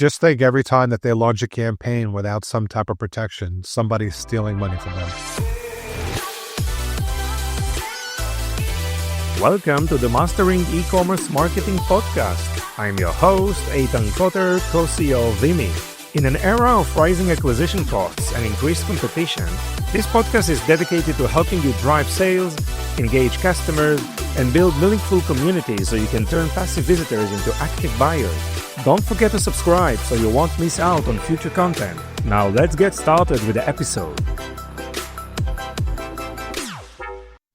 Just think every time that they launch a campaign without some type of protection, somebody's stealing money from them. Welcome to the Mastering E-Commerce Marketing Podcast. I'm your host, Eitan Koter, co-CEO of Vimy. In an era of rising acquisition costs and increased competition, this podcast is dedicated to helping you drive sales, engage customers, and build meaningful communities so you can turn passive visitors into active buyers. Don't forget to subscribe so you won't miss out on future content. Now let's get started with the episode.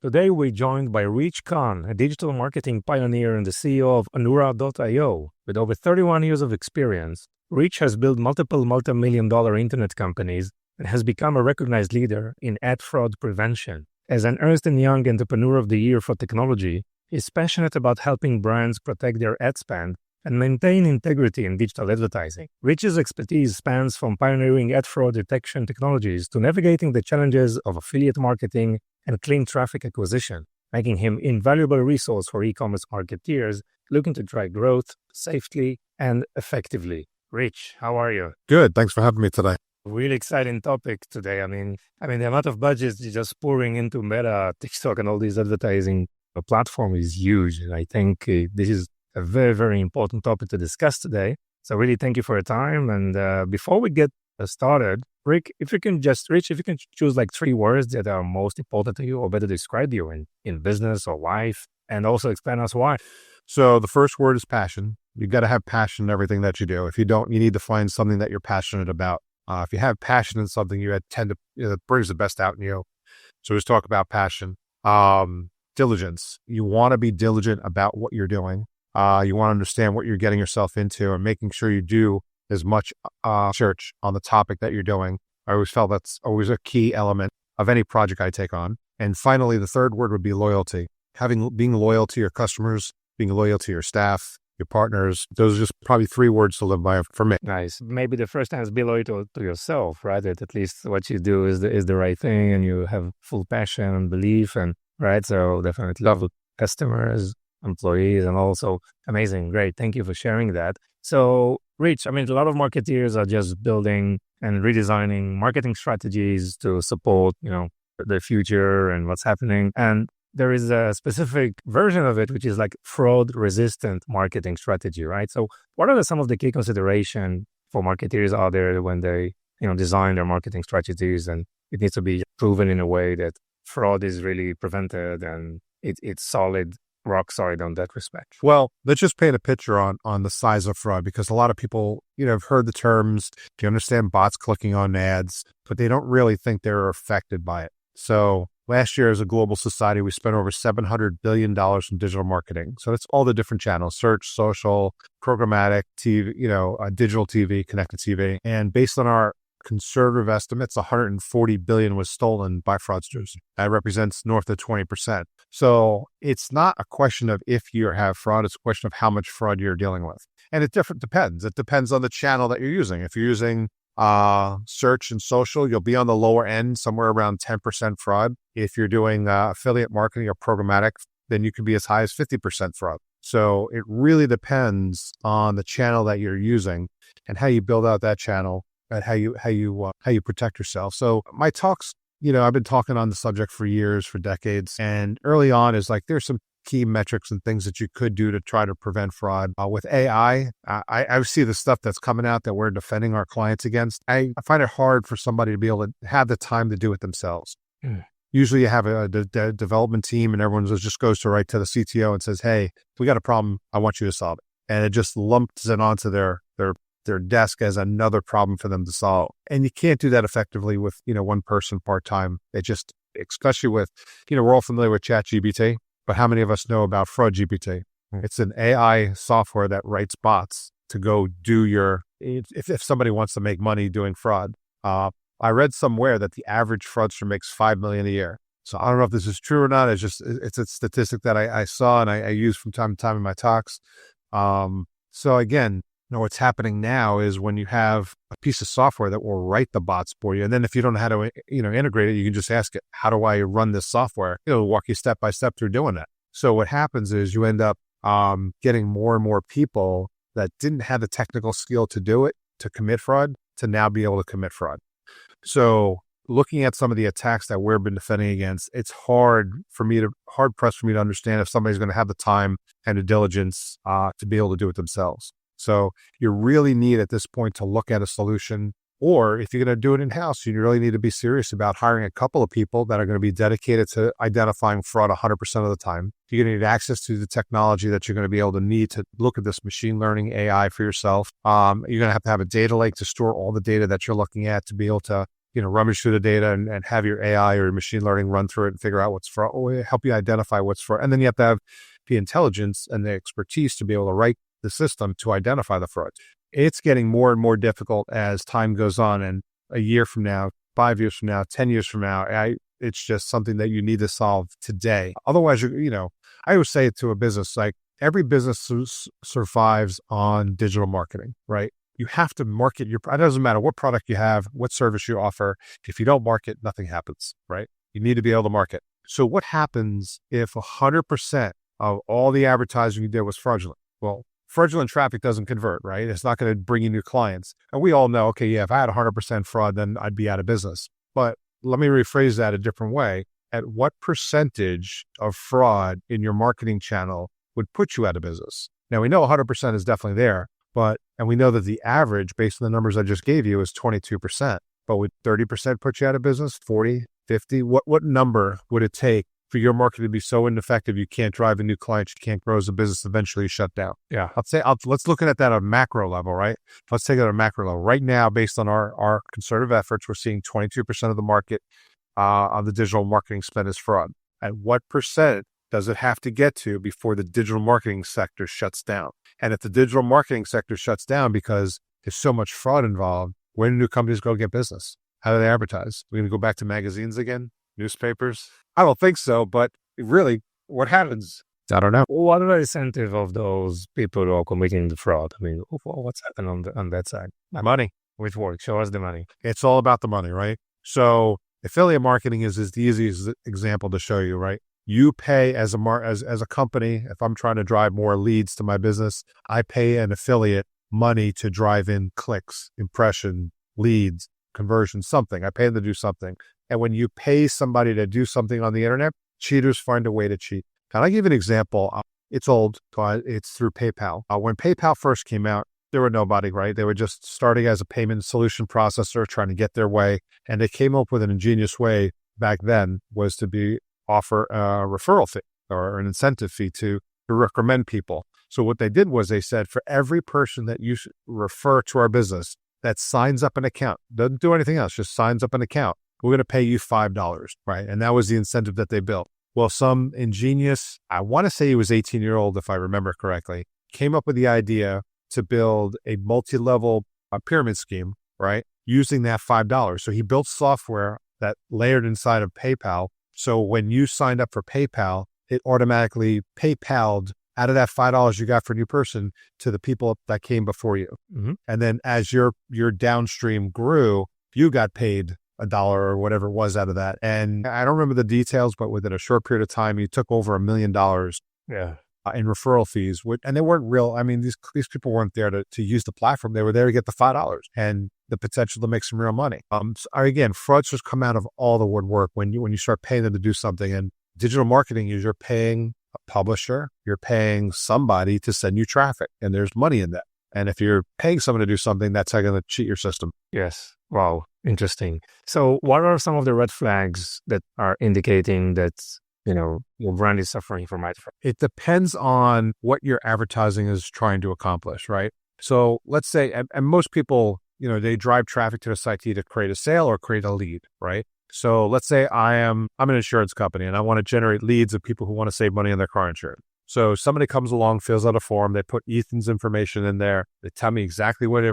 Today we're joined by Rich Kahn, a digital marketing pioneer and the CEO of Anura.io. With over 31 years of experience, Rich has built multiple multimillion-dollar internet companies and has become a recognized leader in ad fraud prevention. As an Ernst Young Entrepreneur of the Year for technology, he's passionate about helping brands protect their ad spend and maintain integrity in digital advertising. Rich's expertise spans from pioneering ad fraud detection technologies to navigating the challenges of affiliate marketing and clean traffic acquisition, making him an invaluable resource for e-commerce marketeers looking to drive growth safely and effectively. Rich, how are you? Good. Thanks for having me today. Really exciting topic today. I mean, the amount of budgets just pouring into Meta, TikTok, and all these advertising platforms is huge. And I think this is a very, very important topic to discuss today. So really thank you for your time. And before we get started, Rick, if you can choose like 3 words that are most important to you or better describe you in business or life, and also explain us why. So the first word is passion. You've got to have passion in everything that you do. If you don't, you need to find something that you're passionate about. If you have passion in something, it brings the best out in you. So let's talk about passion. Diligence. You want to be diligent about what you're doing. You want to understand what you're getting yourself into and making sure you do as much research on the topic that you're doing. I always felt that's always a key element of any project I take on. And finally, the third word would be loyalty. Being loyal to your customers, being loyal to your staff, your partners. Those are just probably 3 words to live by for me. Nice. Maybe the first time is be loyal to yourself, right? That at least what you do is the right thing and you have full passion and belief, and right. So definitely love customers, employees, and also amazing. Great. Thank you for sharing that. So Rich, a lot of marketeers are just building and redesigning marketing strategies to support, the future and what's happening. And there is a specific version of it, which is like fraud-resistant marketing strategy, right? So what are some of the key considerations for marketeers out there when they, design their marketing strategies, and it needs to be proven in a way that fraud is really prevented and it's solid, rock solid on that respect? Well, let's just paint a picture on the size of fraud, because a lot of people, have heard the terms, you understand bots clicking on ads, but they don't really think they're affected by it. So last year as a global society, we spent over $700 billion in digital marketing. So that's all the different channels: search, social, programmatic, TV, digital TV, connected TV. And based on our conservative estimates, 140 billion was stolen by fraudsters. That represents north of 20%. So it's not a question of if you have fraud, it's a question of how much fraud you're dealing with. And it depends. It depends on the channel that you're using. If you're using search and social, you'll be on the lower end, somewhere around 10% fraud. If you're doing affiliate marketing or programmatic, then you can be as high as 50% fraud. So it really depends on the channel that you're using and how you build out that channel and how you protect yourself. So my talks, I've been talking on the subject for years, for decades, and early on is like there's some key metrics and things that you could do to try to prevent fraud. With AI, I see the stuff that's coming out that we're defending our clients against. I find it hard for somebody to be able to have the time to do it themselves. Usually you have a development team and everyone just goes right to the CTO and says, hey, we got a problem. I want you to solve it. And it just lumps it onto their desk as another problem for them to solve. And you can't do that effectively with, one person part-time. Especially with, we're all familiar with ChatGPT. But how many of us know about FraudGPT? It's an AI software that writes bots to go do if somebody wants to make money doing fraud. I read somewhere that the average fraudster makes $5 million a year. So I don't know if this is true or not. It's a statistic that I saw and I use from time to time in my talks. So again, what's happening now is when you have a piece of software that will write the bots for you, and then if you don't know how to, integrate it, you can just ask it, how do I run this software? It'll walk you step by step through doing that. So what happens is you end up getting more and more people that didn't have the technical skill to do it, to commit fraud, to now be able to commit fraud. So looking at some of the attacks that we've been defending against, it's hard pressed for me to understand if somebody's going to have the time and the diligence to be able to do it themselves. So you really need at this point to look at a solution, or if you're going to do it in-house, you really need to be serious about hiring a couple of people that are going to be dedicated to identifying fraud 100% of the time. You're going to need access to the technology that you're going to be able to need to look at this machine learning AI for yourself. You're going to have a data lake to store all the data that you're looking at to be able to rummage through the data and have your AI or your machine learning run through it and figure out what's fraud, or help you identify what's fraud. And then you have to have the intelligence and the expertise to be able to write the system to identify the fraud. It's getting more and more difficult as time goes on. And a year from now, 5 years from now, 10 years from now, it's just something that you need to solve today. Otherwise, I always say it to a business, like every business survives on digital marketing, right? You have to market it doesn't matter what product you have, what service you offer. If you don't market, nothing happens, right? You need to be able to market. So what happens if 100% of all the advertising you did was fraudulent? Well, fraudulent traffic doesn't convert, right? It's not going to bring you new clients. And we all know, okay, yeah, if I had 100% fraud, then I'd be out of business. But let me rephrase that a different way. At what percentage of fraud in your marketing channel would put you out of business? Now, we know 100% is definitely there. And we know that the average, based on the numbers I just gave you, is 22%. But would 30% put you out of business? 40, 50? What number would it take for your market to be so ineffective you can't drive a new client, you can't grow as a business, eventually you shut down? Yeah. Let's look at that at a macro level, right? Let's take it at a macro level. Right now, based on our concerted efforts, we're seeing 22% of the market on the digital marketing spend is fraud. At what percent does it have to get to before the digital marketing sector shuts down? And if the digital marketing sector shuts down because there's so much fraud involved, where do new companies go get business? How do they advertise? We're going to go back to magazines again? Newspapers? I don't think so, but really, what happens? I don't know. What are the incentive of those people who are committing the fraud? I mean, what's happened on that side? Money. Which work? Show us the money. It's all about the money, right? So affiliate marketing is the easiest example to show you, right? You pay as a company, if I'm trying to drive more leads to my business, I pay an affiliate money to drive in clicks, impression, leads, conversion, something. I pay them to do something. And when you pay somebody to do something on the internet, cheaters find a way to cheat. Can I give you an example? It's old. It's through PayPal. When PayPal first came out, there were nobody, right? They were just starting as a payment solution processor, trying to get their way. And they came up with an ingenious way back then was to offer a referral fee or an incentive fee to recommend people. So what they did was they said, for every person that you refer to our business that signs up an account, doesn't do anything else, just signs up an account, we're going to pay you $5, right? And that was the incentive that they built. Well, some ingenious, I want to say he was 18-year-old, if I remember correctly, came up with the idea to build a multi-level pyramid scheme, right? Using that $5. So he built software that layered inside of PayPal. So when you signed up for PayPal, it automatically PayPal'd out of that $5 you got for a new person to the people that came before you. Mm-hmm. And then as your downstream grew, you got paid $1 or whatever it was out of that. And I don't remember the details, but within a short period of time, you took over $1 million in referral fees. And they weren't real. I mean, these people weren't there to use the platform. They were there to get the $5 and the potential to make some real money. So again, fraudsters come out of all the woodwork when you start paying them to do something. And digital marketing is you're paying a publisher, you're paying somebody to send you traffic, and there's money in that. And if you're paying someone to do something, that's how you're going to cheat your system. Yes. Wow. Interesting. So what are some of the red flags that are indicating that, your brand is suffering from IT fraud? It depends on what your advertising is trying to accomplish, right? So let's say, and most people, they drive traffic to the site to either create a sale or create a lead, right? So let's say I'm an insurance company and I want to generate leads of people who want to save money on their car insurance. So somebody comes along, fills out a form, they put Ethan's information in there. They tell me exactly what,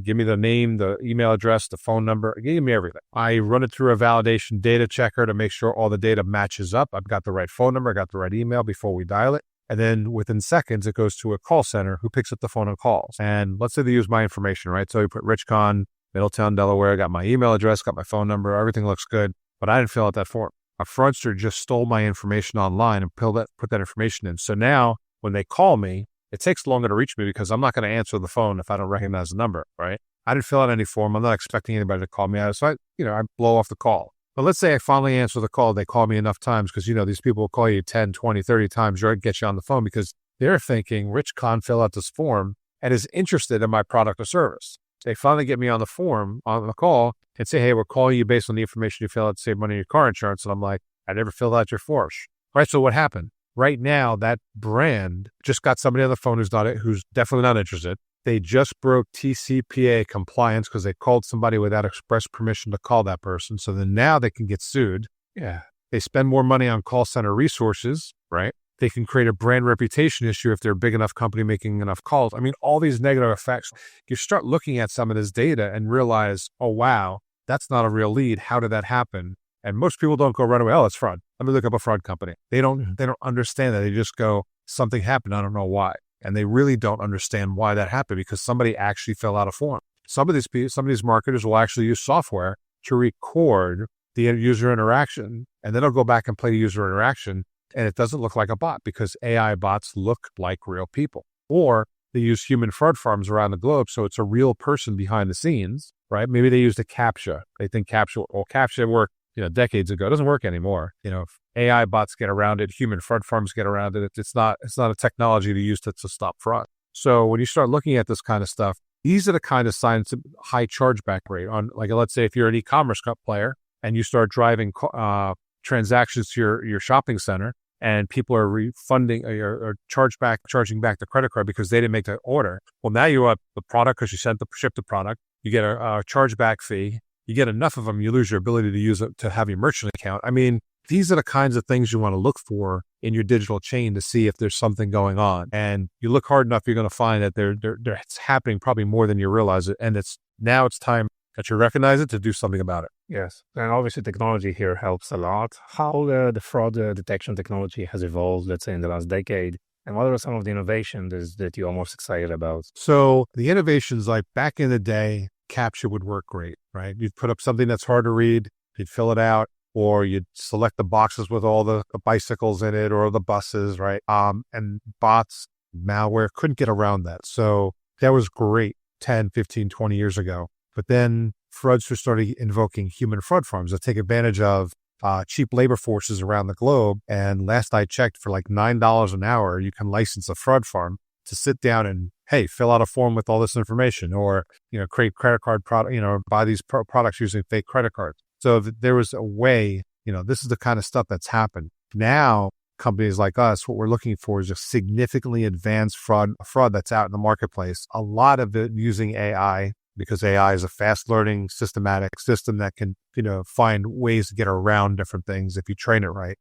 give me the name, the email address, the phone number, give me everything. I run it through a validation data checker to make sure all the data matches up. I've got the right phone number, I got the right email before we dial it. And then within seconds, it goes to a call center who picks up the phone and calls. And let's say they use my information, right? So you put Rich Kahn, Middletown, Delaware, got my email address, got my phone number, everything looks good, but I didn't fill out that form. A fraudster just stole my information online and put that information in. So now when they call me, it takes longer to reach me because I'm not going to answer the phone if I don't recognize the number, right? I didn't fill out any form. I'm not expecting anybody to call me out. So I blow off the call. But let's say I finally answer the call. They call me enough times because, these people will call you 10, 20, 30 times to get you on the phone because they're thinking Rich Kahn fill out this form and is interested in my product or service. They finally get me on the call and say, hey, we're calling you based on the information you fill out to save money on your car insurance. And I'm like, I never filled out your forms. Right. So what happened? Right now, that brand just got somebody on the phone who's definitely not interested. They just broke TCPA compliance because they called somebody without express permission to call that person. So then now they can get sued. Yeah. They spend more money on call center resources, right? They can create a brand reputation issue if they're a big enough company making enough calls. I mean, all these negative effects. You start looking at some of this data and realize, oh, wow, that's not a real lead. How did that happen? And most people don't go right away, oh, it's fraud. Let me look up a fraud company. They don't understand that. They just go, something happened. I don't know why. And they really don't understand why that happened because somebody actually filled out a form. Some of these marketers will actually use software to record the user interaction, and then they'll go back and play the user interaction, and it doesn't look like a bot because AI bots look like real people. Or they use human fraud farms around the globe, so it's a real person behind the scenes, right? Maybe they used a CAPTCHA. They think CAPTCHA worked decades ago. It doesn't work anymore. AI bots get around it. Human fraud farms get around it. It's not a technology to use to stop fraud. So when you start looking at this kind of stuff, these are the kind of signs of high chargeback rate on, like, let's say if you're an e-commerce player and you start driving transactions to your shopping center and people are refunding or charging back the credit card because they didn't make the order. Well, now you have the product because you shipped the product. You get a chargeback fee. You get enough of them, you lose your ability to use it to have your merchant account. I mean, these are the kinds of things you want to look for in your digital chain to see if there's something going on. And you look hard enough, you're going to find that it's happening probably more than you realize it. And it's time that you recognize it to do something about it. Yes. And obviously technology here helps a lot. How the fraud detection technology has evolved, let's say in the last decade, and what are some of the innovations that you're most excited about? So the innovations, like back in the day, CAPTCHA would work great, right? You'd put up something that's hard to read, you'd fill it out, or you'd select the boxes with all the bicycles in it or the buses, right? And bots, malware couldn't get around that. So that was great 10, 15, 20 years ago. But then fraudsters started invoking human fraud farms that take advantage of cheap labor forces around the globe. And last I checked, for like $9 an hour, you can license a fraud farm to sit down and, hey, fill out a form with all this information, or, create credit card product, buy these products using fake credit cards. So there was a way, this is the kind of stuff that's happened. Now, companies like us, what we're looking for is a significantly advanced fraud that's out in the marketplace. A lot of it using AI, because AI is a fast learning systematic system that can, find ways to get around different things if you train it right.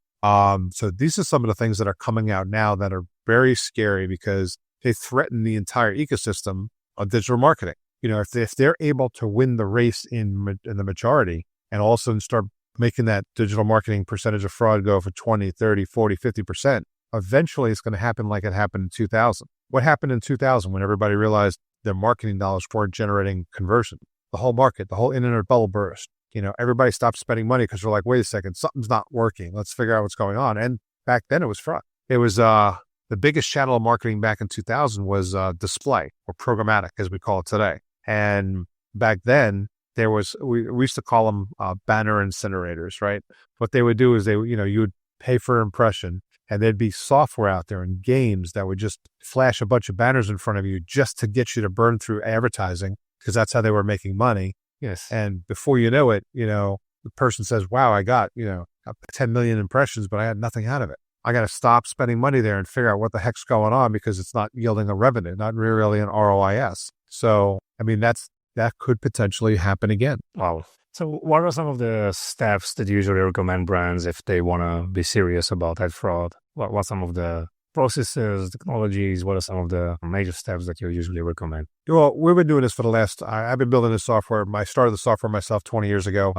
So these are some of the things that are coming out now that are very scary because they threaten the entire ecosystem of digital marketing. If they're able to win the race in the majority and also start making that digital marketing percentage of fraud go for 20, 30, 40, 50%, eventually it's going to happen like it happened in 2000. What happened in 2000 when everybody realized their marketing dollars weren't generating conversion? The whole market, the whole internet bubble burst. Everybody stopped spending money because they're like, wait a second, something's not working. Let's figure out what's going on. And back then it was fraud. It was the biggest channel of marketing back in 2000 was display, or programmatic as we call it today. And back then there was, we used to call them banner incinerators, right? What they would do is you would pay for an impression, and there'd be software out there and games that would just flash a bunch of banners in front of you just to get you to burn through advertising, because that's how they were making money. Yes. And before you know it, the person says, wow, I got, 10 million impressions, but I had nothing out of it. I got to stop spending money there and figure out what the heck's going on because it's not yielding a revenue, not really an ROIS. So, I mean, that could potentially happen again. Wow. So what are some of the steps that you usually recommend brands if they want to be serious about that fraud? What are some of the processes, technologies? What are some of the major steps that you usually recommend? Well, we've been doing this for I've been building this software. I started the software myself 20 years ago.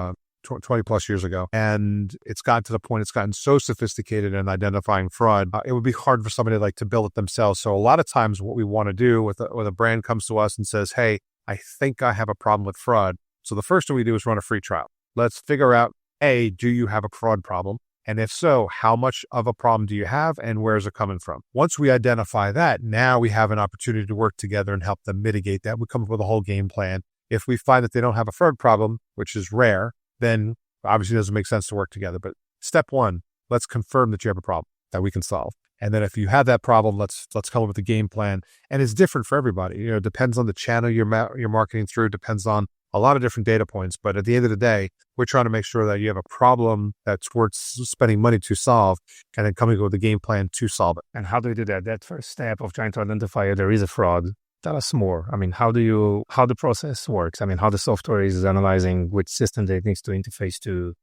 20 plus years ago. And it's gotten to the point, it's gotten so sophisticated in identifying fraud. It would be hard for somebody to build it themselves. So a lot of times what we want to do with a brand comes to us and says, hey, I think I have a problem with fraud. So the first thing we do is run a free trial. Let's figure out, A, do you have a fraud problem? And if so, how much of a problem do you have and where is it coming from? Once we identify that, now we have an opportunity to work together and help them mitigate that. We come up with a whole game plan. If we find that they don't have a fraud problem, which is rare, then obviously it doesn't make sense to work together. But step one, let's confirm that you have a problem that we can solve. And then if you have that problem, let's come up with a game plan. And it's different for everybody. It depends on the channel you're marketing through, depends on a lot of different data points. But at the end of the day, we're trying to make sure that you have a problem that's worth spending money to solve and then coming up with a game plan to solve it. And how do you do that? That first step of trying to identify if there is a fraud. Tell us more. I mean, how the process works? I mean, how the software is analyzing which system it needs to interface to,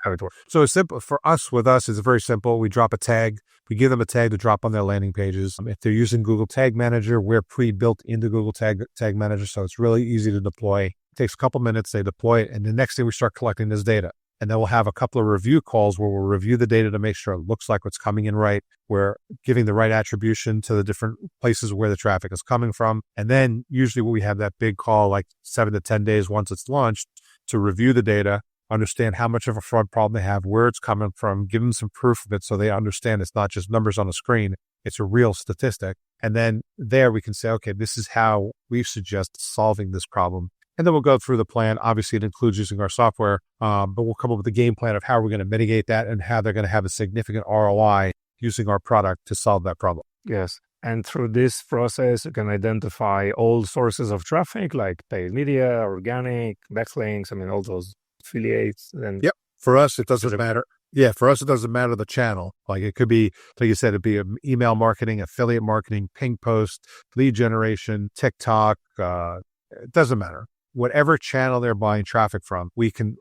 how it works. So it's simple for us. With us, it's very simple. We drop a tag. We give them a tag to drop on their landing pages. If they're using Google Tag Manager, we're pre-built into Google Tag Manager, so it's really easy to deploy. It takes a couple minutes. They deploy it, and the next thing we start collecting this data. And then we'll have a couple of review calls where we'll review the data to make sure it looks like what's coming in right. We're giving the right attribution to the different places where the traffic is coming from. And then usually we have that big call like 7 to 10 days once it's launched to review the data, understand how much of a fraud problem they have, where it's coming from, give them some proof of it so they understand it's not just numbers on a screen, it's a real statistic. And then there we can say, okay, this is how we suggest solving this problem. And then we'll go through the plan. Obviously, it includes using our software, but we'll come up with a game plan of how we're going to mitigate that and how they're going to have a significant ROI using our product to solve that problem. Yes. And through this process, you can identify all sources of traffic like paid media, organic, backlinks, all those affiliates. Yep. For us, it doesn't matter. Yeah, for us, it doesn't matter the channel. Like it could be, like you said, it'd be email marketing, affiliate marketing, ping post, lead generation, TikTok. It doesn't matter. Whatever channel they're buying traffic from,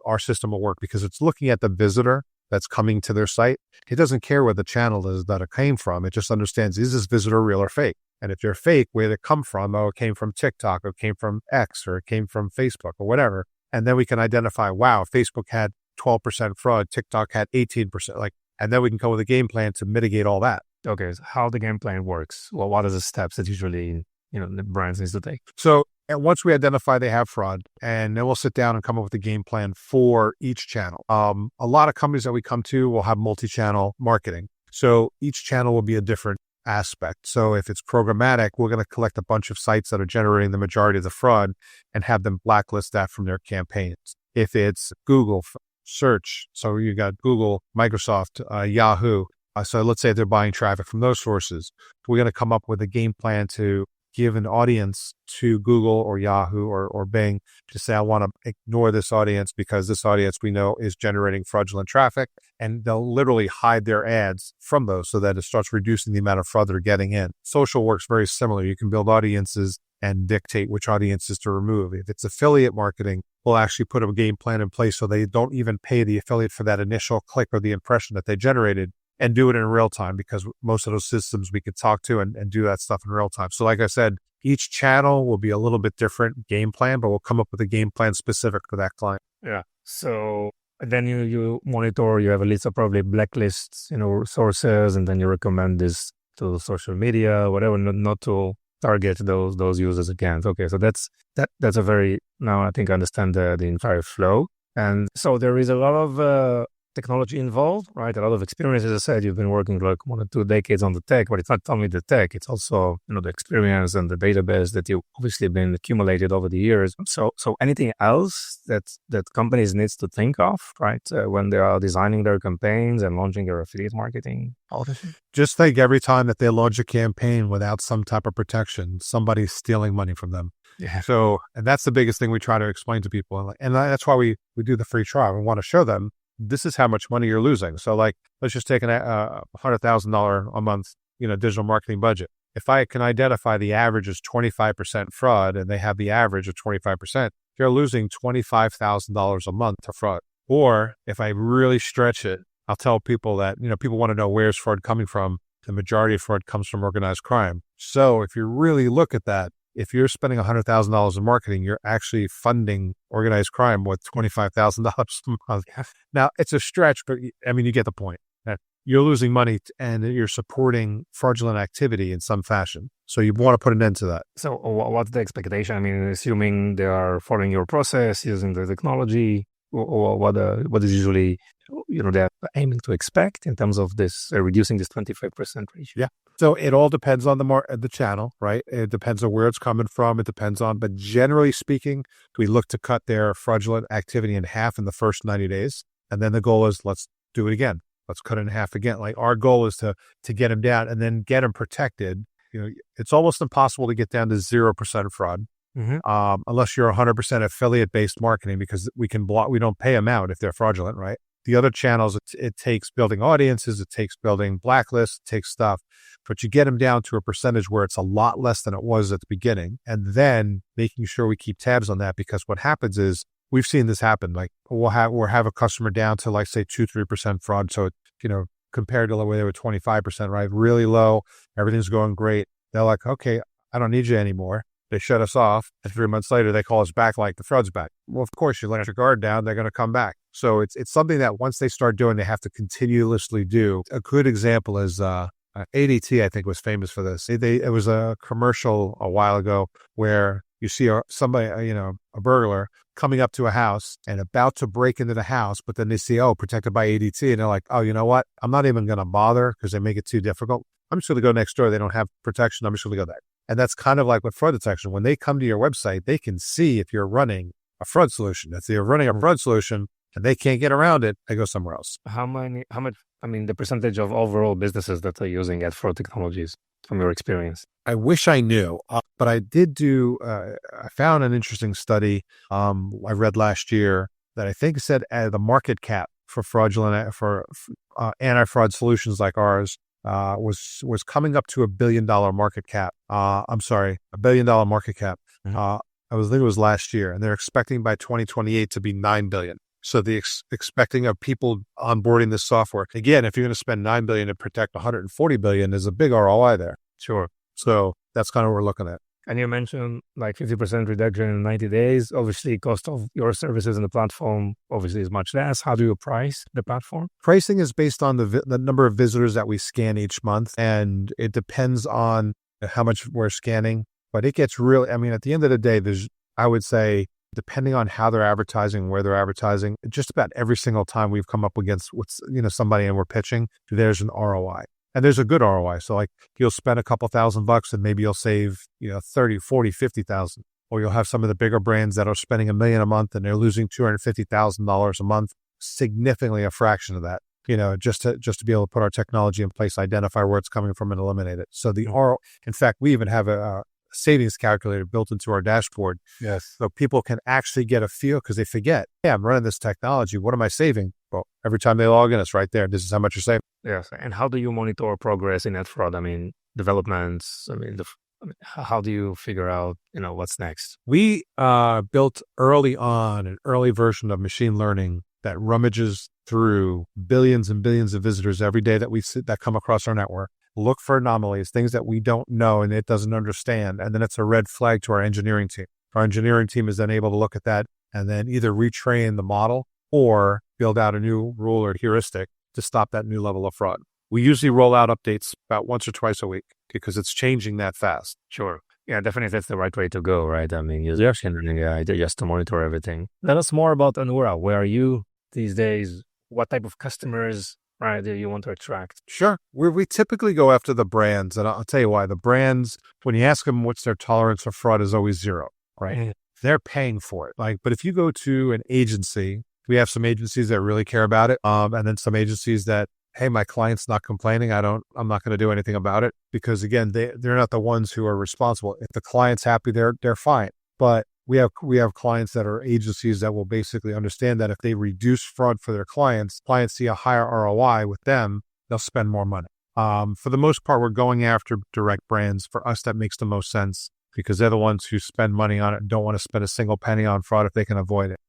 our system will work because it's looking at the visitor that's coming to their site. It doesn't care what the channel is that it came from. It just understands, is this visitor real or fake? And if they're fake, where did it come from? Oh, it came from TikTok, or it came from X, or it came from Facebook, or whatever. And then we can identify, wow, Facebook had 12% fraud, TikTok had 18%. And then we can come with a game plan to mitigate all that. Okay, so how the game plan works? Well, what are the steps that usually the brands needs to take? And once we identify they have fraud, and then we'll sit down and come up with a game plan for each channel. A lot of companies that we come to will have multi-channel marketing. So each channel will be a different aspect. So if it's programmatic, we're going to collect a bunch of sites that are generating the majority of the fraud and have them blacklist that from their campaigns. If it's Google search, so you got Google, Microsoft, Yahoo. So let's say they're buying traffic from those sources. We're going to come up with a game plan to give an audience to Google or Yahoo or Bing to say, I want to ignore this audience because this audience we know is generating fraudulent traffic. And they'll literally hide their ads from those so that it starts reducing the amount of fraud they're getting in. Social works very similar. You can build audiences and dictate which audiences to remove. If it's affiliate marketing, we'll actually put a game plan in place so they don't even pay the affiliate for that initial click or the impression that they generated, and do it in real time, because most of those systems we could talk to and do that stuff in real time. So like I said, each channel will be a little bit different game plan, but we'll come up with a game plan specific for that client. Yeah. So then you monitor, you have a list of probably blacklists, sources, and then you recommend this to social media, whatever, not to target those users again. Okay. So that's a very, now I think I understand the entire flow. And so there is a lot of technology involved, right? A lot of experience. As I said, you've been working like 1 or 2 decades on the tech, but it's not only the tech, it's also, the experience and the database that you've obviously been accumulated over the years. So anything else that companies needs to think of, right? When they are designing their campaigns and launching their affiliate marketing policy? Just think every time that they launch a campaign without some type of protection, somebody's stealing money from them. Yeah. So, and that's the biggest thing we try to explain to people. And that's why we do the free trial. We want to show them, this is how much money you're losing. So let's just take a $100,000 a month, digital marketing budget. If I can identify the average is 25% fraud and they have the average of 25%, they're losing $25,000 a month to fraud. Or if I really stretch it, I'll tell people that, people want to know where's fraud coming from. The majority of fraud comes from organized crime. So if you really look at that, if you're spending $100,000 in marketing, you're actually funding organized crime with $25,000 a month. Now, it's a stretch, but you get the point. That you're losing money and you're supporting fraudulent activity in some fashion. So you want to put an end to that. So what's the expectation? Assuming they are following your process, using the technology, what is usually, they're aiming to expect in terms of this reducing this 25% ratio? Yeah. So it all depends on the channel, right? It depends on where it's coming from. It depends on, but generally speaking, we look to cut their fraudulent activity in half in the first 90 days. And then the goal is, let's do it again. Let's cut it in half again. Like our goal is to get them down and then get them protected. It's almost impossible to get down to 0% fraud. Unless you're 100% affiliate-based marketing, because we don't pay them out if they're fraudulent, right? The other channels, it takes building audiences, it takes building blacklists, it takes stuff, but you get them down to a percentage where it's a lot less than it was at the beginning, and then making sure we keep tabs on that, because what happens is, we've seen this happen. Like we'll have a customer down to like say 2-3% fraud, so compared to the way they were 25%, right? Really low, everything's going great. They're like, okay, I don't need you anymore. They shut us off, and 3 months later, they call us back like the fraud's back. Well, of course, you let your guard down, they're going to come back. So it's something that once they start doing, they have to continuously do. A good example is ADT, I think, was famous for this. It was a commercial a while ago where you see somebody, a burglar coming up to a house and about to break into the house, but then they see, protected by ADT, and they're like, oh, you know what? I'm not even going to bother because they make it too difficult. I'm just going to go next door. They don't have protection. I'm just going to go there. And that's kind of like with fraud detection. When they come to your website, they can see if you're running a fraud solution. If you're running a fraud solution and they can't get around it, they go somewhere else. How much, the percentage of overall businesses that are using ad fraud technologies from your experience? I wish I knew, but I did I found an interesting study I read last year that I think said the market cap for anti-fraud solutions like ours was coming up to $1 billion market cap. $1 billion market cap. I think it was last year, and they're expecting by 2028 to be $9 billion. So the expecting of people onboarding this software. Again, if you're going to spend $9 billion to protect $140 billion, is a big ROI there. Sure. So that's kind of what we're looking at. And you mentioned like 50% reduction in 90 days. Obviously, cost of your services in the platform obviously is much less. How do you price the platform? Pricing is based on the number of visitors that we scan each month, and it depends on how much we're scanning. But it gets really, at the end of the day, I would say, depending on how they're advertising, where they're advertising, just about every single time we've come up against somebody and we're pitching, there's an ROI. And there's a good ROI. So like you'll spend a couple $1,000 and maybe you'll save, 30, 40, 50,000. Or you'll have some of the bigger brands that are spending $1 million a month and they're losing $250,000 a month, significantly a fraction of that, just to be able to put our technology in place, identify where it's coming from and eliminate it. So the ROI, in fact, we even have a savings calculator built into our dashboard. Yes. So people can actually get a feel, because they forget, I'm running this technology. What am I saving? Well, every time they log in, it's right there. This is how much you're saving. Yes. And how do you monitor progress in ad fraud? Developments, how do you figure out, what's next? We built early on an early version of machine learning that rummages through billions and billions of visitors every day that come across our network. Look for anomalies, things that we don't know and it doesn't understand. And then it's a red flag to our engineering team. Our engineering team is then able to look at that and then either retrain the model or build out a new rule or heuristic to stop that new level of fraud. We usually roll out updates about once or twice a week because it's changing that fast. Sure. Yeah, definitely that's the right way to go, right? Use machine learning AI just to monitor everything. Let us more about Anura. Where are you these days? What type of customers do you want to attract? Sure. We typically go after the brands, and I'll tell you why. The brands, when you ask them what's their tolerance for fraud, is always zero, right? Mm. They're paying for it. But if you go to an agency, we have some agencies that really care about it, and then some agencies that, hey, my client's not complaining. I'm not going to do anything about it, because again, they're not the ones who are responsible. If the client's happy, they're fine. But we have clients that are agencies that will basically understand that if they reduce fraud for their clients see a higher ROI with them, they'll spend more money. For the most part, we're going after direct brands. For us, that makes the most sense because they're the ones who spend money on it and don't want to spend a single penny on fraud if they can avoid it.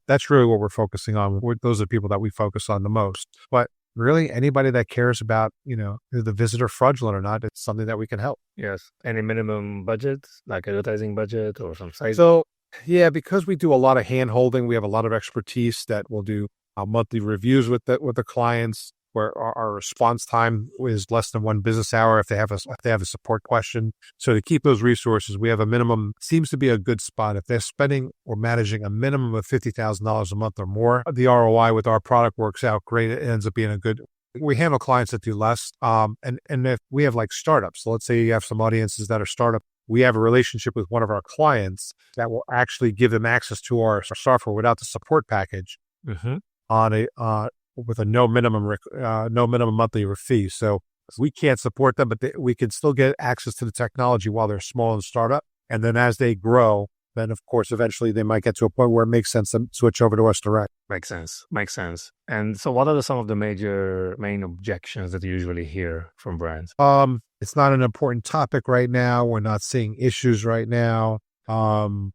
That's really what we're focusing on. Those are the people that we focus on the most. But really, anybody that cares about, is the visitor fraudulent or not, it's something that we can help. Yes. Any minimum budget, like advertising budget or some size? So, yeah, because we do a lot of hand holding, we have a lot of expertise that will do monthly reviews with the clients. where our response time is less than 1 business hour if they have a support question. So to keep those resources, we have a minimum, seems to be a good spot. If they're spending or managing a minimum of $50,000 a month or more, the ROI with our product works out great. It ends up being a good. We handle clients that do less. And if we have like startups, so let's say you have some audiences that are startup, we have a relationship with one of our clients that will actually give them access to our software without the support package on with a no minimum monthly fee. So we can't support them, but we can still get access to the technology while they're small and startup. And then as they grow, then of course, eventually they might get to a point where it makes sense to switch over to us direct. Makes sense. And so what are some of the main objections that you usually hear from brands? It's not an important topic right now. We're not seeing issues right now. 10%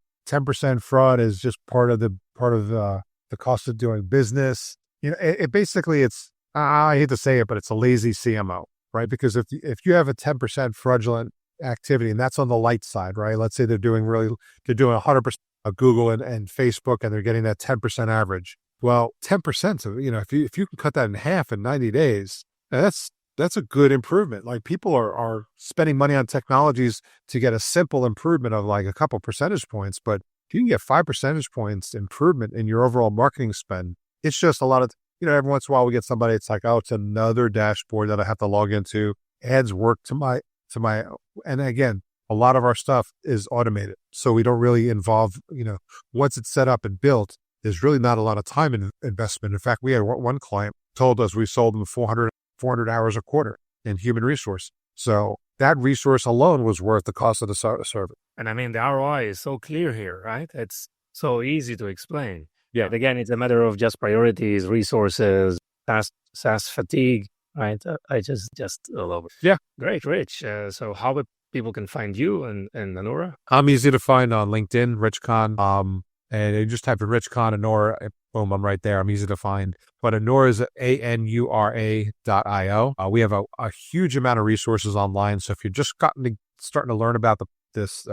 fraud is just part of the cost of doing business. It basically, I hate to say it, but it's a lazy CMO, right? Because if you have a 10% fraudulent activity, and that's on the light side, right? Let's say they're doing 100% of Google and Facebook, and they're getting that 10% average. Well, 10%, if you can cut that in half in 90 days, that's a good improvement. Like people are spending money on technologies to get a simple improvement of like a couple percentage points, but if you can get 5 percentage points improvement in your overall marketing spend, it's just a lot of, every once in a while we get somebody, it's like, oh, it's another dashboard that I have to log into. Ads work to my, and again, a lot of our stuff is automated. So we don't really involve, once it's set up and built, there's really not a lot of time in investment. In fact, we had one client told us we sold them 400 hours a quarter in human resource. So that resource alone was worth the cost of the service. And I mean, the ROI is so clear here, right? It's so easy to explain. Yeah. But again, it's a matter of just priorities, resources, SaaS fatigue, right? I just all over. Yeah. Great, Rich. So how people can find you and Anura? I'm easy to find on LinkedIn, Rich Kahn. And you just type in Rich Kahn, Anura, boom, I'm right there. I'm easy to find. But Anura is ANURA.io. We have a huge amount of resources online. So if you're just starting to learn about this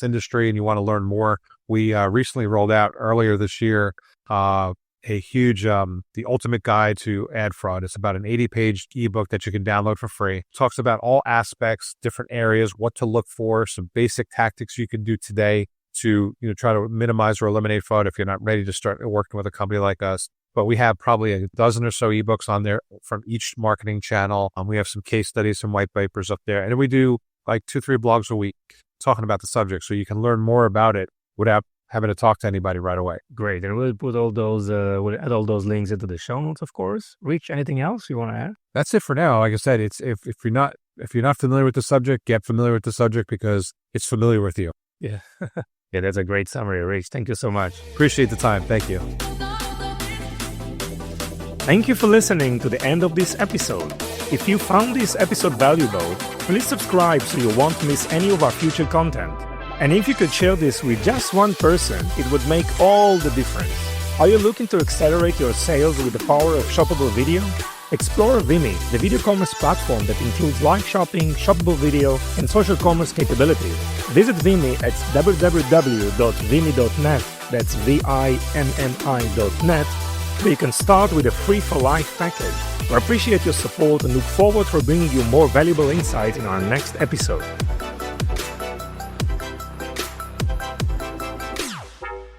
industry and you want to learn more, we recently rolled out earlier this year a huge the ultimate guide to ad fraud. It's about an 80-page ebook that you can download for free. It talks about all aspects, different areas, what to look for, some basic tactics you can do today to try to minimize or eliminate fraud if you're not ready to start working with a company like us. But we have probably a dozen or so ebooks on there from each marketing channel. We have some case studies, some white papers up there, and we do like 2-3 blogs a week talking about the subject, so you can learn more about it without having to talk to anybody right away. Great, and we'll put all those we'll add all those links into the show notes, of course. Rich, anything else you want to add? That's it for now. Like I said, it's if you're not familiar with the subject, get familiar with the subject because it's familiar with you. Yeah. Yeah, that's a great summary, Rich. Thank you so much. Appreciate the time. Thank you. Thank you for listening to the end of this episode. If you found this episode valuable, please subscribe so you won't miss any of our future content. And if you could share this with just one person, it would make all the difference. Are you looking to accelerate your sales with the power of shoppable video? Explore Vimeo, the video commerce platform that includes live shopping, shoppable video, and social commerce capabilities. Visit Vimeo at www.vimeo.net, that's VIMMI.net, where you can start with a free-for-life package. We appreciate your support and look forward to bringing you more valuable insight in our next episode.